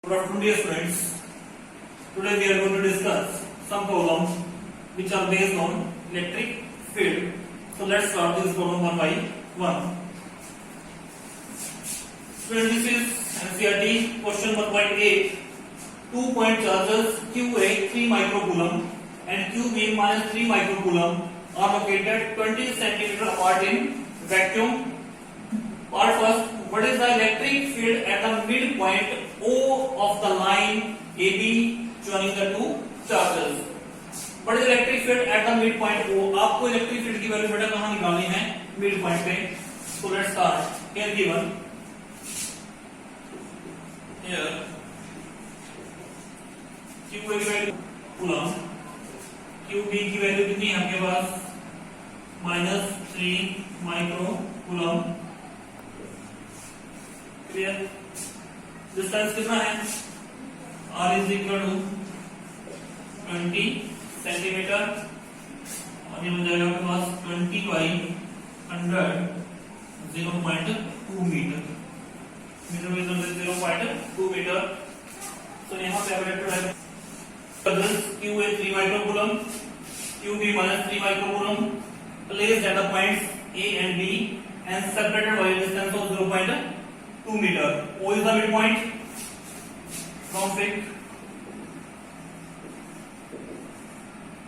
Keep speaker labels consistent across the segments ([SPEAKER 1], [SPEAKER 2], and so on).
[SPEAKER 1] Good afternoon, dear students. Today we are going to discuss some problems which are based on electric field. So let's start this problem one by one. Students, this is NCERT question 1.8. 2-point charges QA 3 microcoulomb and QB minus 3 microcoulomb are located 20 centimeter apart in vacuum. Part first, what is the electric field at the midpoint O of the line AB joining the two charges? What is electric field at the midpoint O? आपको electric field की value बेटा कहाँ निकालनी है? Mid point पे. So let's start. Here given. Here QA की value coulomb, QB की value कितनी है आपके पास? -3 माइक्रो कूलम. क्लियर? डिस्टेंस कितना है? R is equal to 20 centimetre और ये बन जाएगा आपके पास 20 बाई 100 0.2 मीटर. मीटर में 0.2 मीटर. तो यहाँ पे available QA 3 microcoulomb, QB minus 3 microcoulomb placed at the points A and B and separated by a distance of 0.2 meter. O is the midpoint from pick.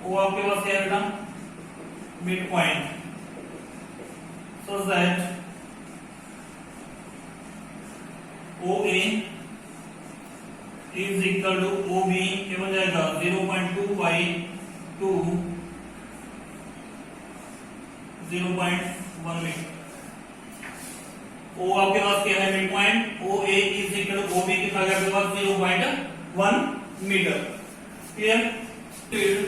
[SPEAKER 1] O आपके पास क्या है बेटा? Midpoint. So that OA is equal to OB क्या बन जाएगा? 0.2 by 2 0.1 metre. O आपके पास क्या है? Mid point. OA is equal to OB कितना गया आपके पास? 0.1 metre. Clear? Field,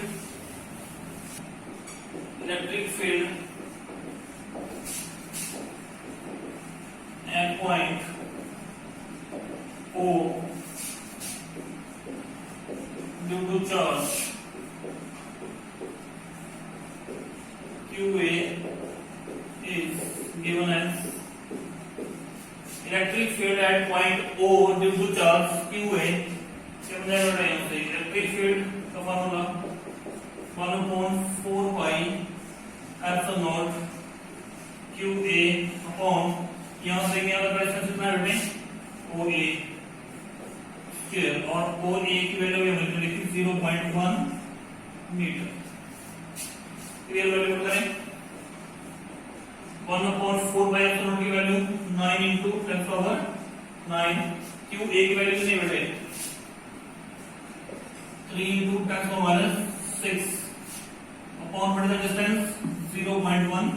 [SPEAKER 1] electric field at point O due to charge QA is given as electric field at point O due to charge QA. क्या बन जाएगा यहाँ से? Electric field का formula 1/4 pi epsilon not QA upon यहाँ से क्या होगा? डिस्टेंस कितना है बेटे? OA स्क्वायर और OA की वैल्यू हमने लिखी 0.1 मीटर. क्लियर? वैल्यू करें 1/4 बाई एप्सिलॉन नॉट की वैल्यू 9 into 10⁻9. QA की वैल्यू कितनी बेटे? 3 into 10⁻6 upon what is the distance? 0.1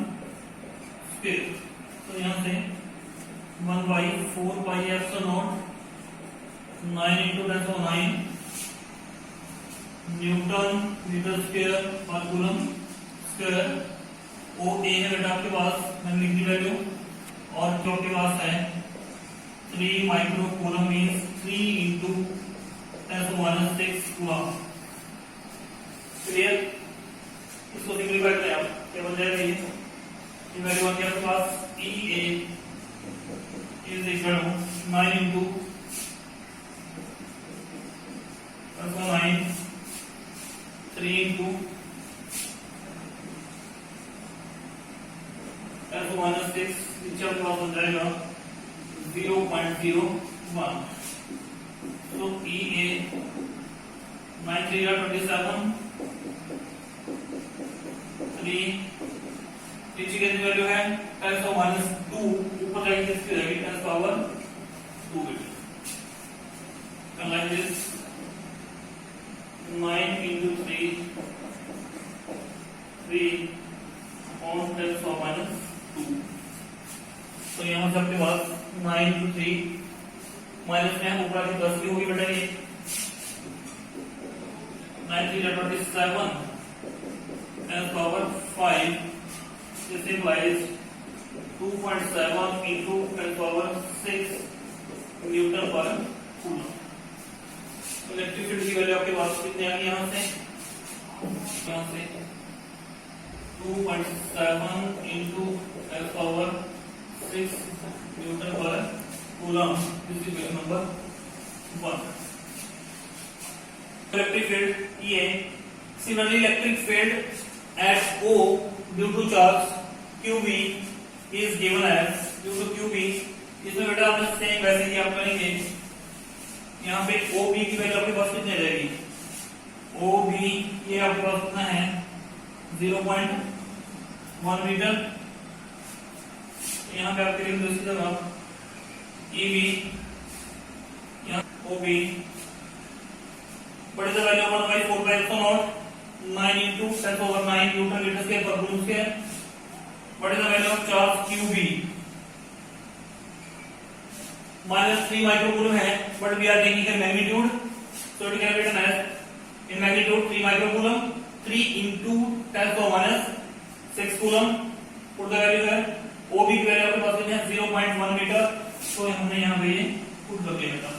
[SPEAKER 1] square. तो यहाँ से 1/4 pi epsilon not 9 into 10⁻9 Newton metre square पर कूलम स्क्वायर. OA है बेटा आपके पास, मैंने लिख दी वैल्यू, और जो आपके पास है 3 micro coulomb means 3 into 10⁻6 coulomb. Clear? इसको सिंप्लीफाई करें आप, क्या बन जाएगा? ये वैल्यू आ गया आपके पास EA is equal to 9 into 10⁻9 3 into 10⁻6 नीचे आपके पास बन जाएगा 0.01. तो EA 9 3 27 3 नीचे कितनी वैल्यू है? 10⁻2 ऊपर जाएगी किसकी रहेगी? 10⁻2 metre. Like this 9 into 3 on 10⁻2. तो यहाँ से आपके पास 9 into 3 माइनस में ऊपर की 10 की होगी बेटा. ये 9 3 27 10⁻5. This implies 2.7 into 10⁻6 न्यूटन पर कूलम. इलेक्ट्रिक फील्ड की वैल्यू आपके पास कितनी आ गई? यहाँ से 2.7 into 10⁻6 न्यूटन पर coulomb. This is number 1 electric field EA. Similarly, electric field at O due to charge QB is given as due to QB. इसमें बेटा आपने सेम वैसे ही आप करेंगे, यहाँ पे OB की वैल्यू आपके पास कितनी रहेगी, OB ये आपके पास कितना है 0.1 मीटर, यहाँ पे आपके लिए दूसरी जगह EB यहाँ OB बड़ी सा value 1/4 9 into 10⁹ newton metre square पर कूलम स्क्वायर, बड़ी सा value of charge QB -3 microcoulomb है, but we are taking the magnitude, so it can be written as in magnitude 3 microcoulomb 3 into 10⁻⁶ coulomb, put the value है OB की value आपके पास है 0.1 metre, तो हमने यहाँ पे ये पुट कर दिया बेटा,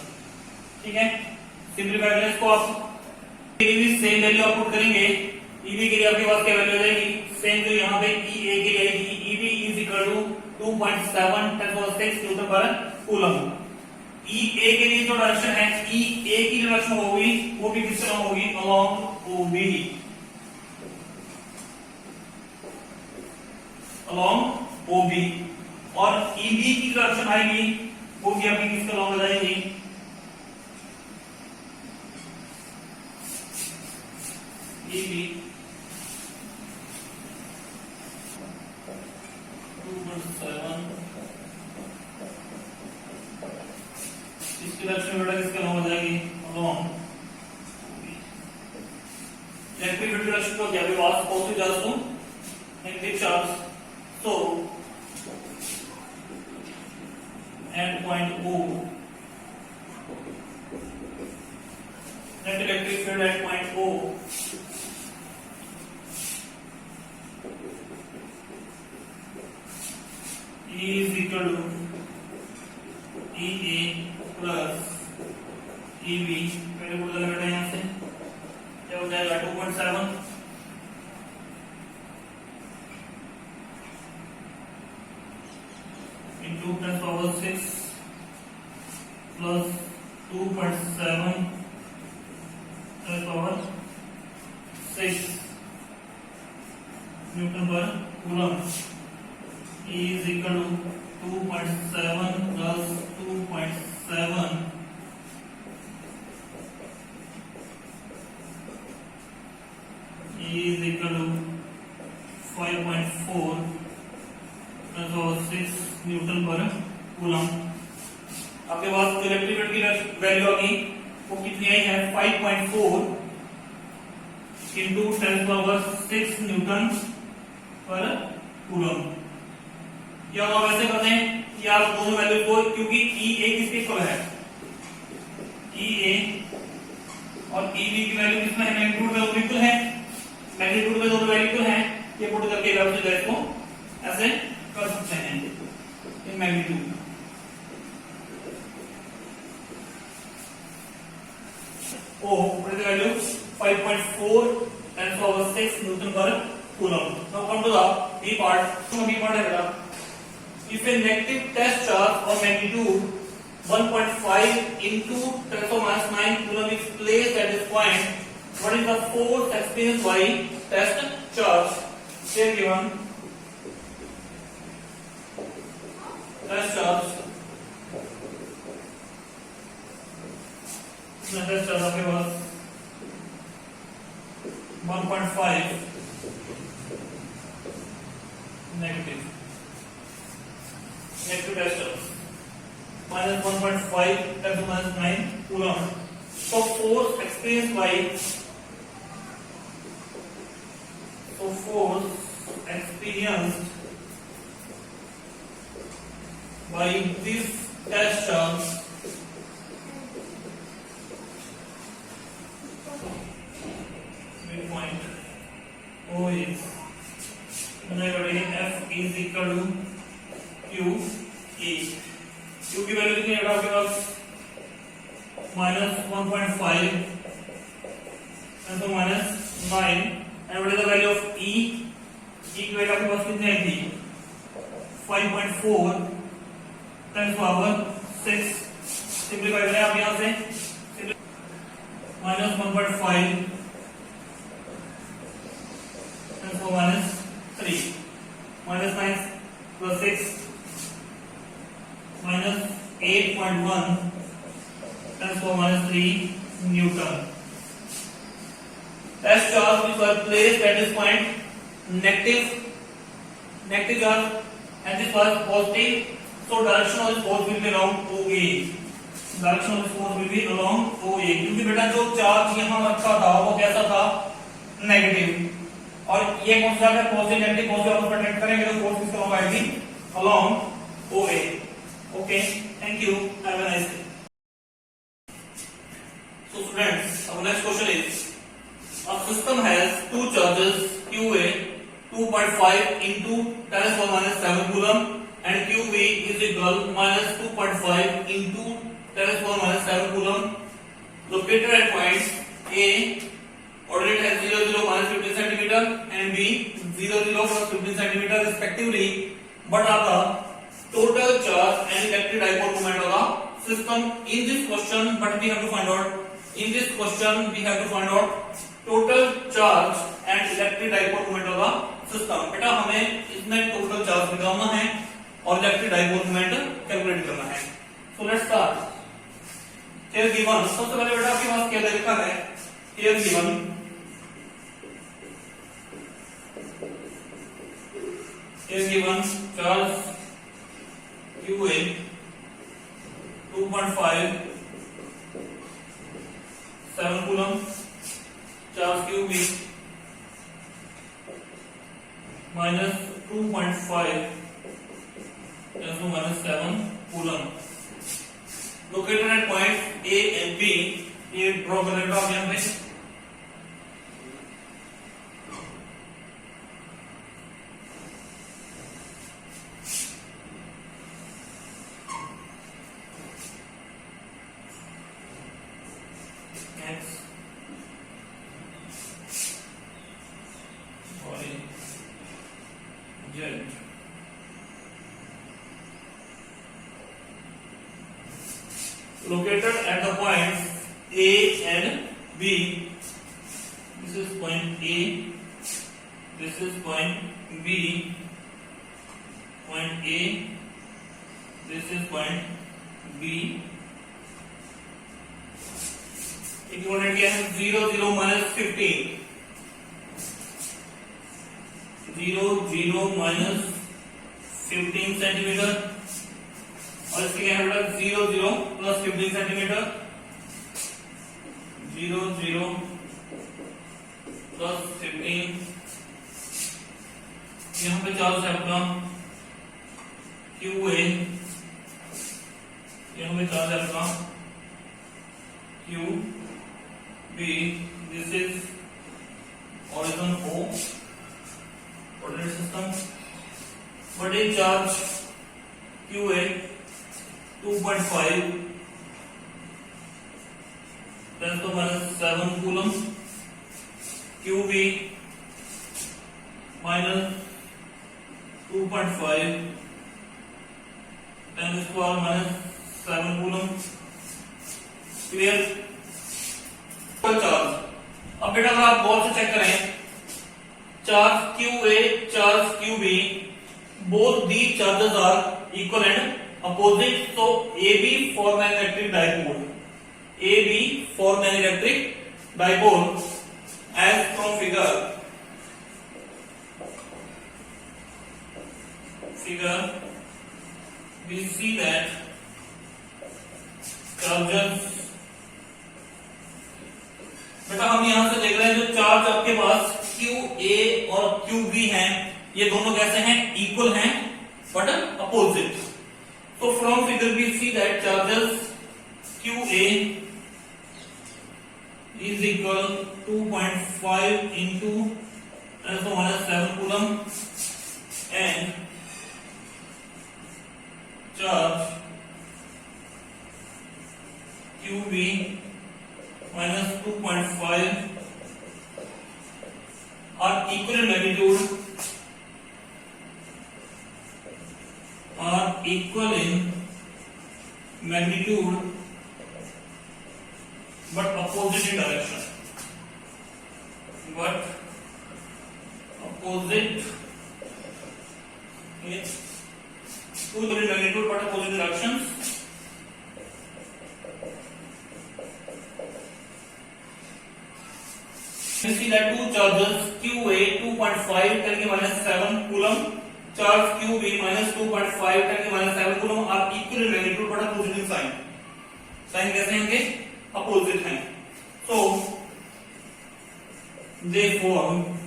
[SPEAKER 1] ठीक है। सिंपलीफाई करें इसको, आप सेम वैल्यू आप पुट करेंगे, EB के लिए आपके पास क्या वैल्यू आ जाएगी, सेम जो यहाँ पे EA के लिए आएगी, EB is equal to 2.7 10⁻⁶ newton पर कूलम। EA के लिए जो डायरेक्शन है, EA की जो डायरेक्शन होगी वो भी किस तरह होगी, अलोंग OB, अलोंग OB, और EB की डायरेक्शन आएगी वो भी आपकी किसके अलोंग आ जाएगी, EB 2.7, इसकी डायरेक्शन बेटा किसके अलोंग आ जाएगी, अलोंग इलेक्ट्रिक फील्ड डायरेक्शन को क्या भी वास positive charge to negative charge, so at point O net electric field at point O is equal to EA plus EB, पहले बोल देगा बेटा यहाँ से क्या हो जाएगा 2.7 into 10⁻⁶ plus 2.7 10⁻⁶ न्यूटन पर coulomb is equal to 2.7 plus 2.7 is equal to 5.4 10⁻⁶ newton पर कूलम। आपके पास इलेक्ट्रिक फील्ड की वैल्यू आ गई, वो कितनी आई है 5.4 into 10⁻⁶ न्यूटन पर कूलम। या हम ऐसे करते हैं कि आप दोनों वैल्यू को, क्योंकि EA किसके इक्वल है, EA और EB की वैल्यू कितना है, मैग्नीट्यूड में दोनों इक्वल है, मैग्नीट्यूड में दोनों वैल्यू इक्वल है, ये पुट करके वैल्यू को ऐसे कर सकते हैं इन मैग्नीट्यूड। ओ पुट द वैल्यू 5.4 10⁻⁶ न्यूटन पर coulomb. Now come to the B part, तो B part है बेटा, if a negative test charge or magnitude 1.5 into 10⁻⁹ coulomb is placed at this point, what is the force experienced by test charge? Here given test charge, test charge आपके पास 1.5 negative test charge minus 1.5 10⁻⁹ coulomb. So force experienced by this test charge midpoint O is F is equal to Q E. Q की value कितनी है आपके पास -1.5 and so -9, and what is the value of E? E की value आपके पास कितनी आई थी 5.4 10⁻⁶। Simplify करें आप यहाँ से minus 1.5 10 to minus 3 minus 9 plus 6 minus 8.1 10 to minus 3 Newton. As charge which was placed at this point negative charge and this was positive, so direction of this force will be along OA. Direction of this force will be along OA. क्योंकि बेटा जो charge यहाँ रखा था वो कैसा था, negative, और ये कौन सा है, पॉजिटिव नेगेटिव पॉजिटिव आपस में अट्रैक्ट करेंगे तो फोर्स किसके along आएगी, along OA. Okay, thank you. Have a nice day. So students, our next question is: a system has two charges QA 2.5 into 10 to the minus 7 coulomb and QB is equal minus 2.5 into 10 to the minus 7 coulomb located at points A, coordinate as 0 0 minus 15 centimeter and B 0 0 plus 15 centimeter respectively, but are the total charge and electric dipole moment of the system. In this question, but we have to find out, in this question we have to find out total charge and electric dipole moment of the system. बेटा हमें इसमें total charge निकालना है और electric dipole moment calculate करना है. So let's start. Here given, सबसे पहले बेटा आपके पास क्या लिखा है, here given charge QA 2.5 7 coulomb, charge QB minus 2.5 10 to minus 7 coulomb located at point A and B. ये ड्रॉ कर लेगा आप यहाँ पे. Located at the points A and B. This is point A, this is point B, point A, this is point B. Equivalent क्या है, 0 0 minus 15, 0 0 minus 15 centimetre, और इसके लिए हमारे पास 0 0 प्लस 15 सेंटीमीटर, 0 0 प्लस 15. यहाँ पे चार्ज है अपना QA, यहाँ पे चार्ज है अपना QB. This is origin O, coordinate system. But in charge QA 2.5 10 to minus 7 coulomb, QB minus 2.5 10 to the power minus 7 coulomb. Clear? Charge. अब बेटा अगर आप गौर से चेक करें, charge QA, charge QB, both these charges are equal and opposite. So AB form an electric dipole. AB form an electric dipole as from figure we see that charges. बेटा हम यहां से देख रहे हैं जो चार्ज आपके पास QA और QB हैं, ये दोनों कैसे हैं, इक्वल हैं but opposite. So from figure we see that charges QA is equal 2.5 into 10 to minus 7 coulomb and charge QB minus 2.5 are equal in magnitude, are equal in magnitude but opposite in direction. But opposite in two different magnitude but opposite directions. You see that two charges QA 2.5 × 7 coulomb, charge QB minus 2.5 × 7 coulomb are equal in magnitude but opposite in sign. Sign कैसे होंगे? Opposite हैं. So they form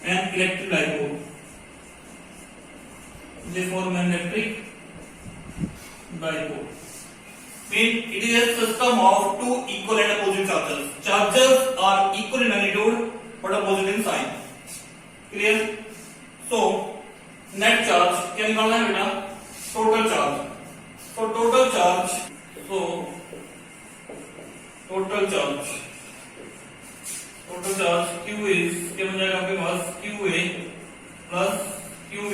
[SPEAKER 1] an electric dipole. They form an electric dipole. Mean it is a system of two equal and opposite charges. Charges are equal in magnitude but opposite in sign. Clear? So net charge क्या निकालना है बेटा? Total charge. So total charge. Total charge Q is क्या बन जाएगा आपके पास? QA plus QB.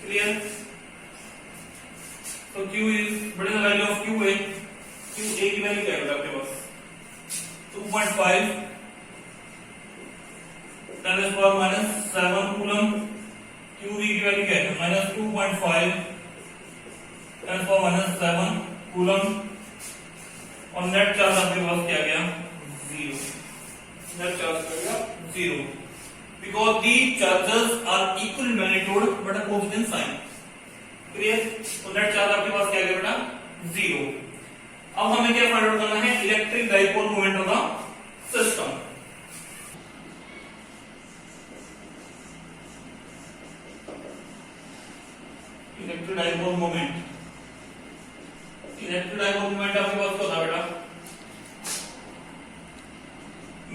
[SPEAKER 1] Clear? So Q is what is the value of QA? QA की value क्या है आपके पास? 2.5 10 to the power minus 7 coulomb. QB की वैल्यू क्या है? minus 2.5 10 to the power minus 7 coulomb. और नेट चार्ज आपके पास क्या गया? 0. नेट चार्ज क्या गया? 0. Because these charges are equal in magnitude but opposite in sign. Clear? तो नेट चार्ज आपके पास क्या गया बेटा? 0. अब हमें क्या फाइंड आउट करना है? Electric dipole moment of the system. Electric dipole moment. Electric dipole moment आपके पास क्या होता है बेटा?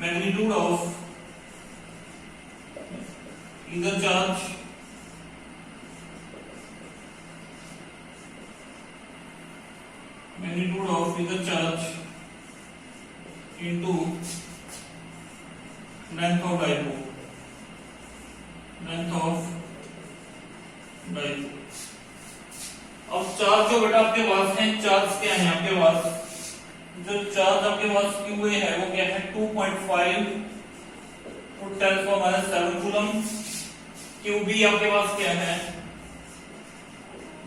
[SPEAKER 1] Magnitude of either charge magnitude of either charge into length of dipole. अब चार्ज जो बेटा आपके पास है, चार्ज क्या है आपके पास? जो चार्ज आपके पास QA है वो क्या है? 2.5 to 10 to the minus 7 coulomb. QB आपके पास क्या है?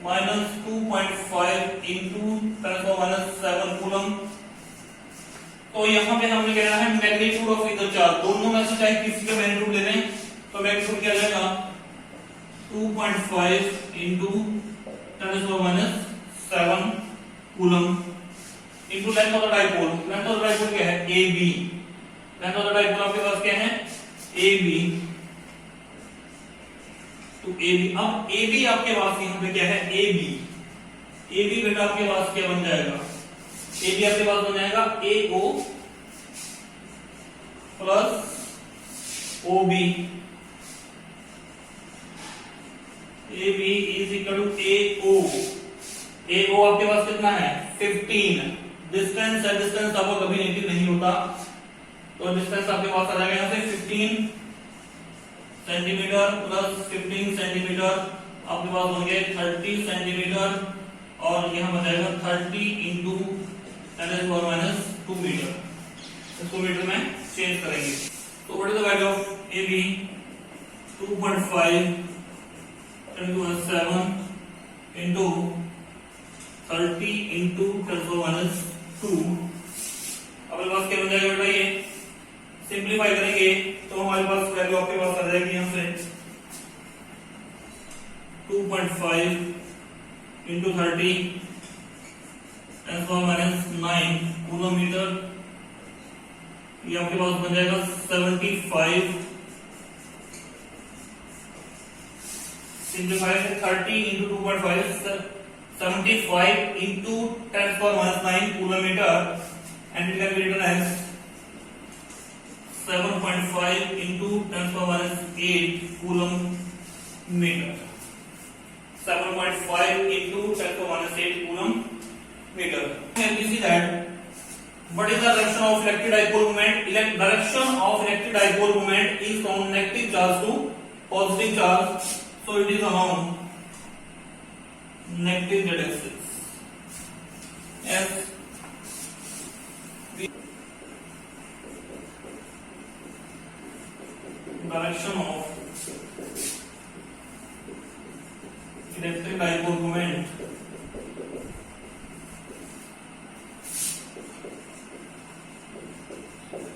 [SPEAKER 1] minus 2.5 into 10 to the minus 7 coulomb. तो यहाँ पे हमने क्या है? Magnitude of either charge. दोनों में से चाहे किसी का मैग्नीट्यूड ले लें तो मैग्नीट्यूड क्या जाएगा? 2.5 into 10 to the minus 7 coulomb into length of the dipole. Length of the dipole क्या है? AB. Length of the dipole आपके पास क्या है? AB. तो AB. अब AB आपके पास यहाँ पे क्या है? AB बेटा आपके पास क्या बन जाएगा? AB आपके पास बन जाएगा AO plus OB. AB is equal to AO. AO आपके पास कितना है? 15. डिस्टेंस है, डिस्टेंस आपको कभी नेगेटिव नहीं होता, तो डिस्टेंस आपके पास आ जाएगा यहाँ से 15 सेंटीमीटर प्लस 15 सेंटीमीटर आपके पास होंगे 30 सेंटीमीटर और यहाँ बचाएगा 30 इंटू 10⁻⁻2 मीटर. इसको मीटर में चेंज करेंगे. तो what is the value of AB? 2.5 into 7 into 30 into 10⁻². अब हमारे पास क्या बन जाएगा बेटा? ये सिंप्लीफाई करेंगे तो हमारे पास वैल्यू आपके पास आ जाएगी यहाँ से 2.5 into 30 10⁻⁹ कूलोमीटर. ये आपके पास बन जाएगा 75. Simplify 30 into 2.5 75 into 10⁻⁹ कूलोमीटर and it can be written as 7.5 into 10⁻⁸ coulomb meter. 7.5 into 10⁻⁸ coulomb meter. Can we see that what is the direction of electric dipole moment? Direction of electric dipole moment is from negative charge to positive charge. So it is along negative z axis. Yes. direction of electric dipole moment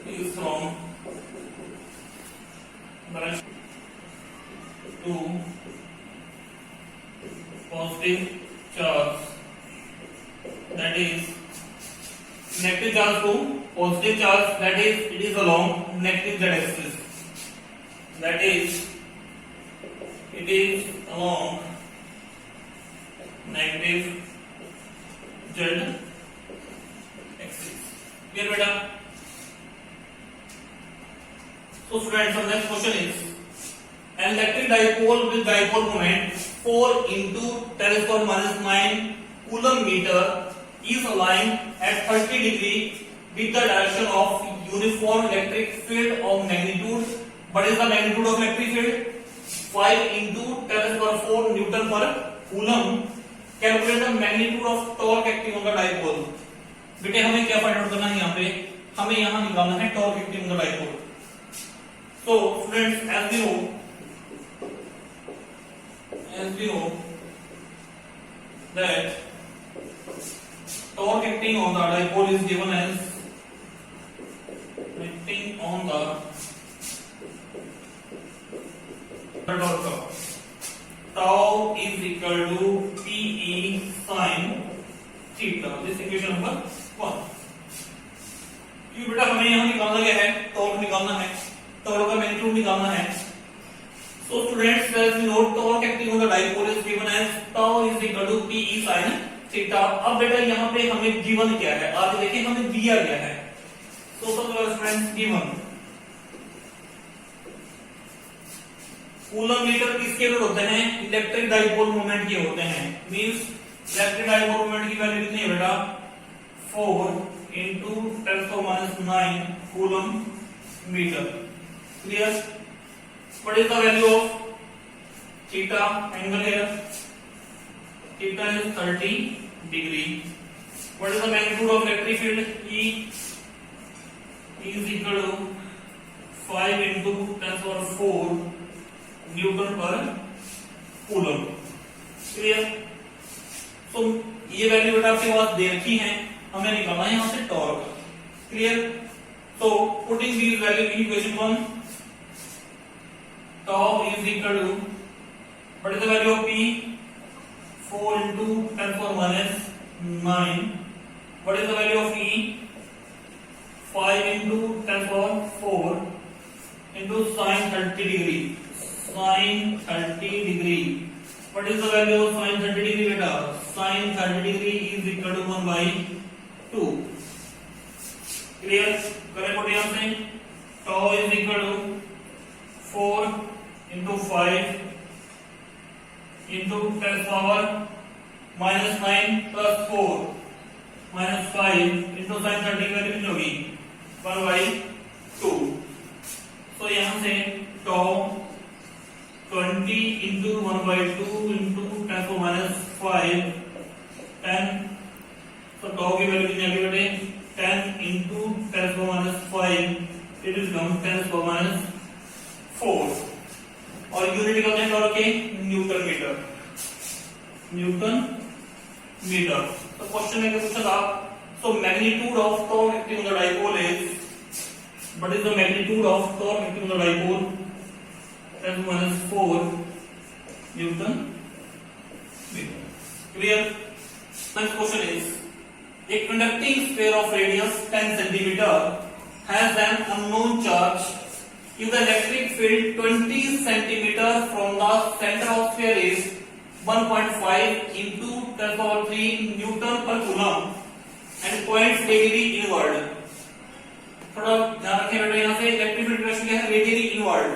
[SPEAKER 1] is from direction to positive charge, that is negative charge to positive charge, that is it is along negative z axis, that is it is along negative z axis. Clear beta? So students, our next question is an electric dipole with dipole moment 4 into 10⁻⁹ coulomb meter is aligned at 30 degree with the direction of uniform electric field of magnitude. What is the magnitude of electric field? 5 into 10⁴ Newton per coulomb. Calculate the magnitude of torque acting on the dipole. बेटे हमें क्या find out करना है यहाँ पे? हमें यहाँ निकालना है torque acting on the dipole. So students, as we know that torque acting on the dipole is given as acting on the torque. Tau is equal to Pe sin theta. This equation number 1. ये बेटा हमें यहाँ निकालना क्या है? Torque निकालना है, torque का मैग्नीट्यूड निकालना है. So students, as you know, torque acting on the dipole is given as tau is equal to Pe sin theta. अब बेटा यहाँ पे हमें given क्या है? आगे देखिए हमें दिया गया है. So students, given coulomb metre किसके लिए होते हैं? इलेक्ट्रिक डाइपोल मोमेंट के होते हैं. मींस इलेक्ट्रिक डाइपोल मोमेंट की वैल्यू कितनी है बेटा? 4 into 10⁻⁹ coulomb metre. Clear? What is the value of theta angle here? Theta is 30 degree. What is the magnitude of electric field? E is equal to 5 into 10⁴ Newton per coulomb. Clear? So ये value बेटा आपके पास दे रखी है, हमें निकालना है यहाँ से torque. Clear? So putting these value in equation 1, tau is equal to, what is the value of P? 4 into 10⁻⁹. What is the value of E? 5 into 10⁴ into sin 30 degree. Sin 30 degree. What is the value of sin 30 degree beta? Sin 30 degree is equal to 1/2. Clear? करें पढ़िए यहाँ से. Tau is equal to 4 into 5 into 10⁻⁹ plus 4 minus 5 into sin 30 की value कितनी होगी? 1/2. तो यहाँ से tau 20 into 1/2 into 10⁻⁵ 10. तो tau की वैल्यू कितनी आगे बेटे? 10 into 10⁻⁵, it will become 10⁻⁴. और यूनिट निकालते हैं टॉर्क के? Newton metre. Newton metre. तो क्वेश्चन में क्या पूछा था? So magnitude of torque acting on the dipole is, what is the magnitude of torque acting on the dipole? 10⁻⁴ Newton meter. Clear? Next question is, a conducting sphere of radius 10 cm has an unknown charge. If the electric field 20 cm from the center of sphere is 1.5 into 10⁻³ Newton per coulomb and points radially inward. थोड़ा ध्यान रखें बेटा, यहाँ से electric field direction क्या है? Radially inward.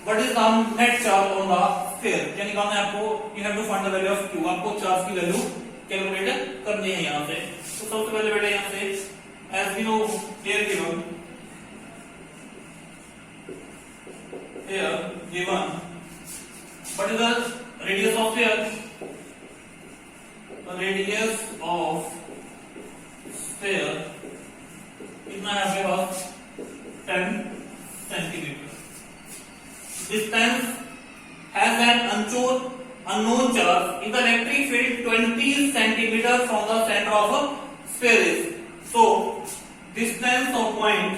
[SPEAKER 1] What is the net charge on the sphere? क्या निकालना है आपको? You have to find the value of Q. आपको चार्ज की वैल्यू कैलकुलेट करनी है यहाँ से. तो सबसे पहले बेटा यहाँ से as we know here given what is the radius of sphere? The radius of sphere कितना है आपके पास 10 centimetre. Distance has an unknown charge in the electric field 20 centimeter from the center of a sphere is. So distance of point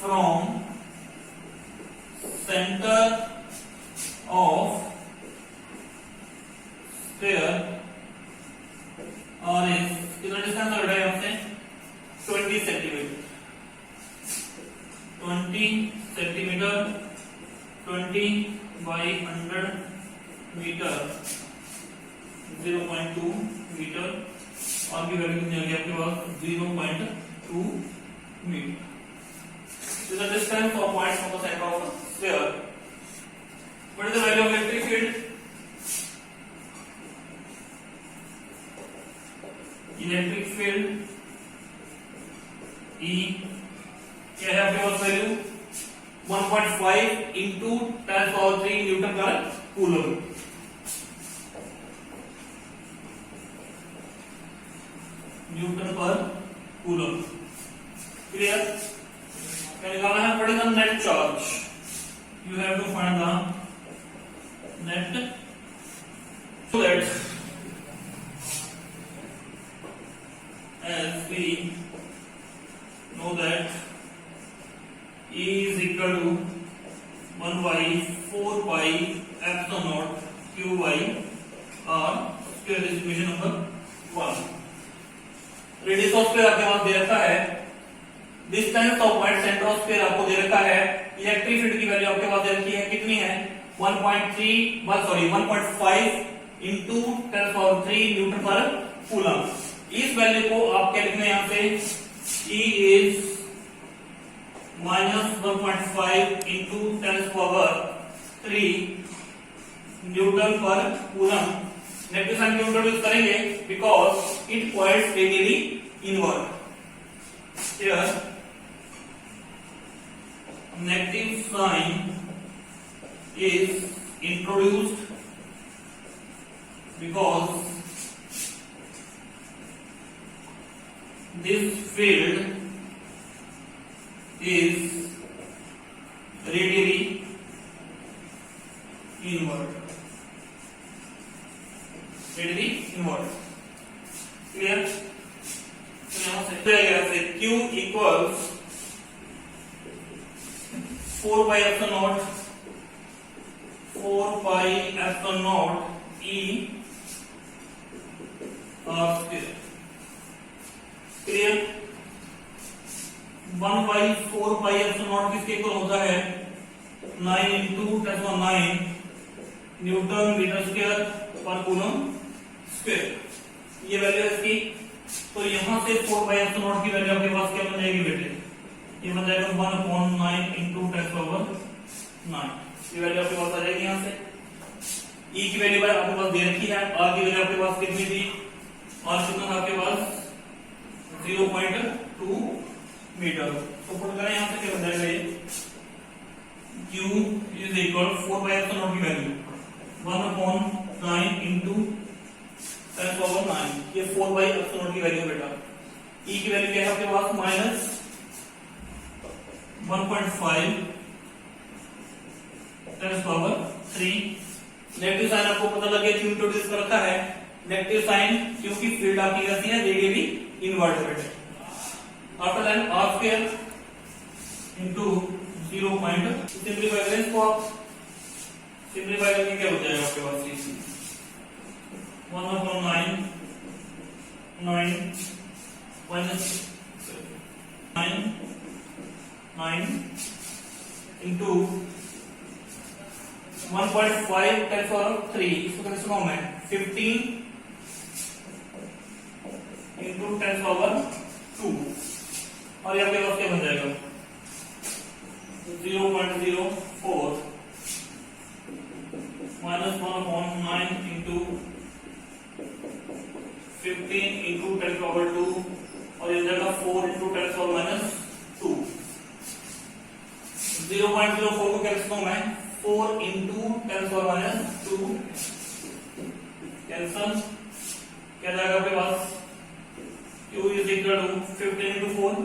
[SPEAKER 1] from center of sphere और इस कितना distance हो रहा है यहाँ से 20 centimetre 20 centimetre 20 by 100 metre 0.2 metre और की वैल्यू कितनी होगी आपके पास 0.2 metre. So the distance of point from the center of a sphere. What is the value of electric field? Electric field E क्या है आपके पास वैल्यू 1.5 into 10⁻³ न्यूटन पर कूलम। न्यूटन पर कूलम क्लियर। क्या निकालना है? What is the net charge? You have to find the net so that as we know that E is equal to 1 by 4 pi epsilon naught q by r square is equation number 1। Radius of sphere आपके पास दे रखा है, distance of point centre of sphere आपको दे रखा है, electric field की value आपके पास दे रखी है कितनी है 1.5 into 10⁻³ न्यूटन पर कूलम। इस वैल्यू को आप क्या लिखना है यहाँ से E is -1.5 into 10⁻³ न्यूटन पर कूलम। नेगेटिव साइन क्यों इंट्रोड्यूस करेंगे? Because it points radially inward. Here negative sign is introduced because this field is radially inward. Radially inward. Clear? तो यहाँ से Q equals 4 pi epsilon naught 4 pi epsilon naught E r square। Clear. 1 by 4 pi epsilon naught किसके equal होता है 9 into 10⁻⁹ Newton metre square पर coulomb square. ये value है इसकी। तो यहां से 4 pi epsilon naught की वैल्यू आपके पास क्या बन जाएगी बेटे? ये बन जाएगा 1/9 into 10⁻⁹। ये वैल्यू आपके पास आ जाएगी यहां से। E की वैल्यू आपके पास दे रखी है, R की वैल्यू आपके पास कितनी थी? और कितना था आपके पास 0.2 मीटर। तो पुट करें यहां से क्या बन जाएगा ये Q is equal 4 pi epsilon naught की वैल्यू 1/9 into 10⁻⁹। ये 4 pi epsilon naught की वैल्यू बेटा। E की वैल्यू क्या है आपके पास -1.5 10⁻�3। नेगेटिव साइन आपको पता लग गया, क्यों इंट्रोड्यूस कर रखा है नेगेटिव साइन, क्योंकि फील्ड आपकी कैसी है रेडियली इनवर्ड है। After that r square into 0. Simplify करें इसको आप। सिंपलीफाई करके क्या हो जाएगा आपके पास 1/9 into 1.5 10⁻�3 इसको कैसे फॉर्म है 15 into 10⁻²। और यहाँ पे क्या बन जाएगा 0.04 -1/9 into 15 into 10⁻²। और ये जाएगा 4 into 10⁻²। 0.04 को कैसे फॉर्म है 4 into 10⁻²। कैंसल क्या जाएगा आपके पास Q is equal to 15 into 4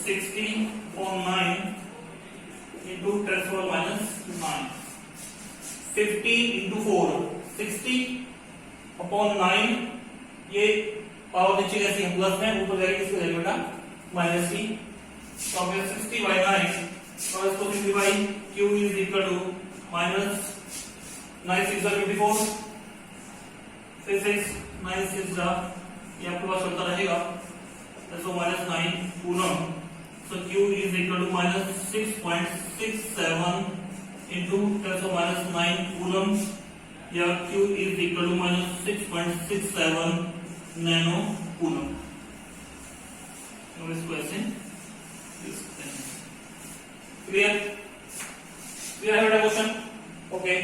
[SPEAKER 1] 60/9 into 10⁻⁹ 15 into 4 60/9 ये पावर नीचे कैसी है प्लस है ऊपर जाएगी इसको जाएगा बेटा माइनस की तो अब 60/9 और इसको simplify Q is equal to minus 9 6 54 फिर 9 6 ये आपके पास चलता रहेगा तो minus 9 coulomb so Q is equal to minus 6.67 into 10⁻⁹ coulomb या Q is equal to minus 6.67 nano coulomb. इसको ऐसे लिख सकते हैं। क्लियर है बेटा क्वेश्चन? ओके